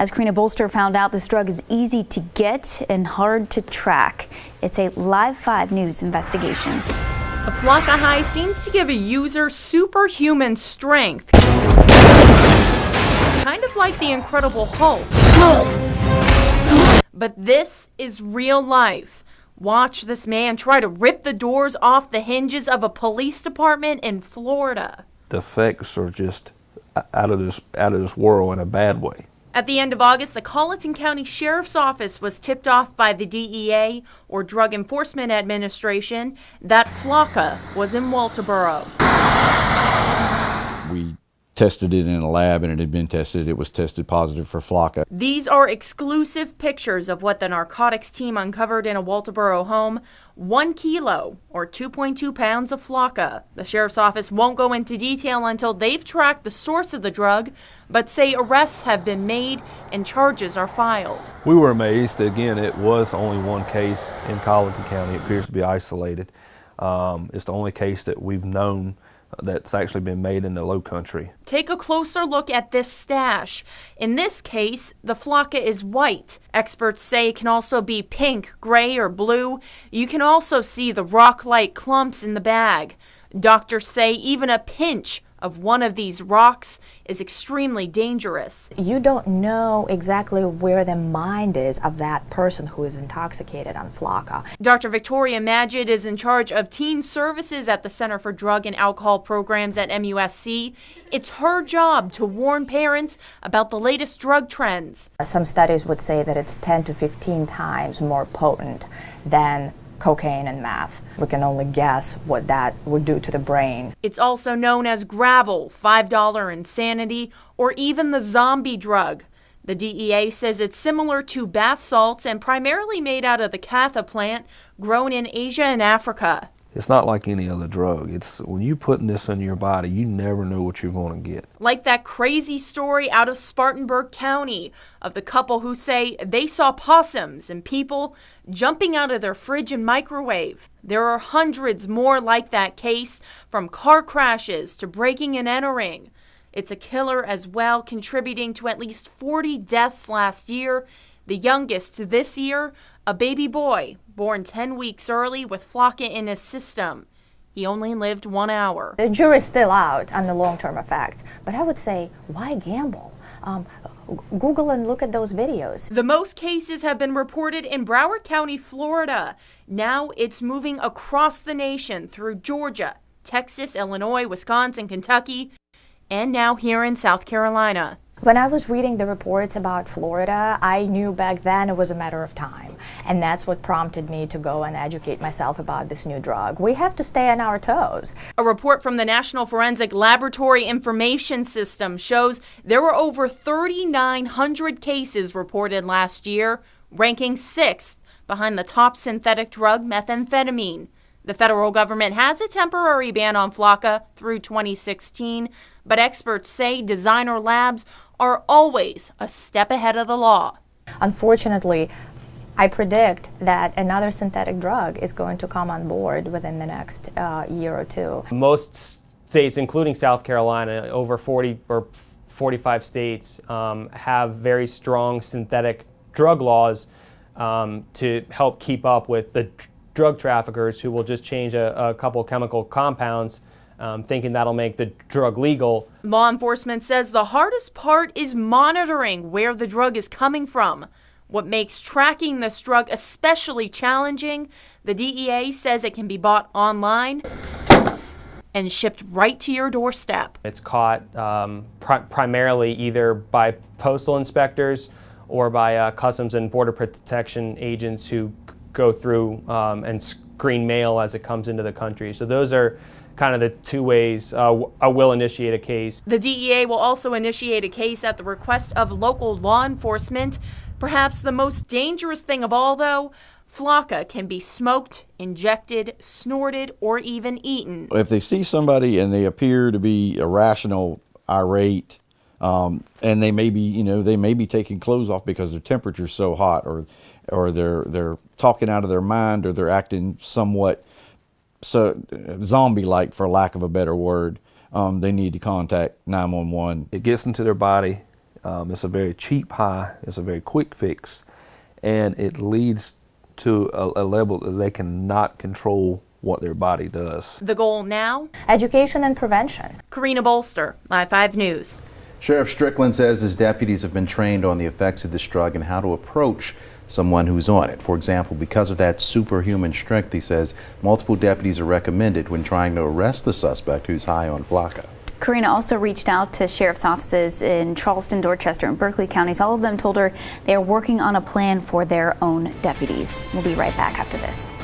As Karina Bolster found out, this drug is easy to get and hard to track. It's a Live 5 News investigation. A Flakka high seems to give a user superhuman strength, kind of like the Incredible Hulk. But this is real life. Watch this man try to rip the doors off the hinges of a police department in Florida. The effects are just out of this world in a bad way. At the end of August, the Colleton County Sheriff's Office was tipped off by the DEA, or Drug Enforcement Administration, that Flakka was in Walterboro. We tested it in a lab and it had been tested. It was tested positive for Flakka. These are exclusive pictures of what the narcotics team uncovered in a Walterboro home. 1 kilo, or 2.2 pounds of Flakka. The sheriff's office won't go into detail until they've tracked the source of the drug, but say arrests have been made and charges are filed. We were amazed. Again, it was only one case in Colleton County. It appears to be isolated. It's the only case that we've known that's actually been made in the Lowcountry. Take a closer look at this stash. In this case, the Flakka is white. Experts say it can also be pink, gray, or blue. You can also see the rock-like clumps in the bag. Doctors say even a pinch of one of these rocks is extremely dangerous. You don't know exactly where the mind is of that person who is intoxicated on Flakka. Dr. Victoria Magid is in charge of teen services at the Center for Drug and Alcohol Programs at MUSC. It's her job to warn parents about the latest drug trends. Some studies would say that it's 10 to 15 times more potent than cocaine and meth. We can only guess what that would do to the brain. It's also known as gravel, $5 insanity, or even the zombie drug. The DEA says it's similar to bath salts and primarily made out of the Katha plant grown in Asia and Africa. It's not like any other drug. It's when you putting this in your body, you never know what you're going to get. Like that crazy story out of Spartanburg County of the couple who say they saw possums and people jumping out of their fridge and microwave. There are hundreds more like that case, from car crashes to breaking and entering. It's a killer as well, contributing to at least 40 deaths last year. The youngest this year, a baby boy born 10 weeks early with Flakka in his system. He only lived 1 hour. The jury's still out on the long-term effects, but I would say, why gamble? Google and look at those videos. The most cases have been reported in Broward County, Florida. Now it's moving across the nation through Georgia, Texas, Illinois, Wisconsin, Kentucky, and now here in South Carolina. When I was reading the reports about Florida, I knew back then it was a matter of time. And that's what prompted me to go and educate myself about this new drug. We have to stay on our toes. A report from the National Forensic Laboratory Information System shows there were over 3,900 cases reported last year, ranking 6th behind the top synthetic drug methamphetamine. The federal government has a temporary ban on Flakka through 2016, but experts say designer labs are always a step ahead of the law. Unfortunately, I predict that another synthetic drug is going to come on board within the next year or two. Most states, including South Carolina, over 40 or 45 states, have very strong synthetic drug laws to help keep up with the drug traffickers who will just change a couple chemical compounds, thinking that'll make the drug legal. Law enforcement says the hardest part is monitoring where the drug is coming from. What makes tracking this drug especially challenging, the DEA says it can be bought online and shipped right to your doorstep. It's caught primarily either by postal inspectors or by Customs and Border Protection agents who go through and screen mail as it comes into the country. So those are kind of the two ways I will initiate a case. The DEA will also initiate a case at the request of local law enforcement. Perhaps the most dangerous thing of all, though, Flakka can be smoked, injected, snorted, or even eaten. If they see somebody and they appear to be irrational, irate, and they may be taking clothes off because their temperature's so hot, or they're talking out of their mind, or they're acting somewhat zombie-like, for lack of a better word, they need to contact 911. It gets into their body, It's a very cheap high. It's a very quick fix, and it leads to a level that they cannot control what their body does. The goal now? Education and prevention. Karina Bolster, Live 5 News. Sheriff Strickland says his deputies have been trained on the effects of this drug and how to approach someone who's on it. For example, because of that superhuman strength, he says multiple deputies are recommended when trying to arrest the suspect who's high on Flakka. Karina also reached out to sheriff's offices in Charleston, Dorchester, and Berkeley counties. All of them told her they are working on a plan for their own deputies. We'll be right back after this.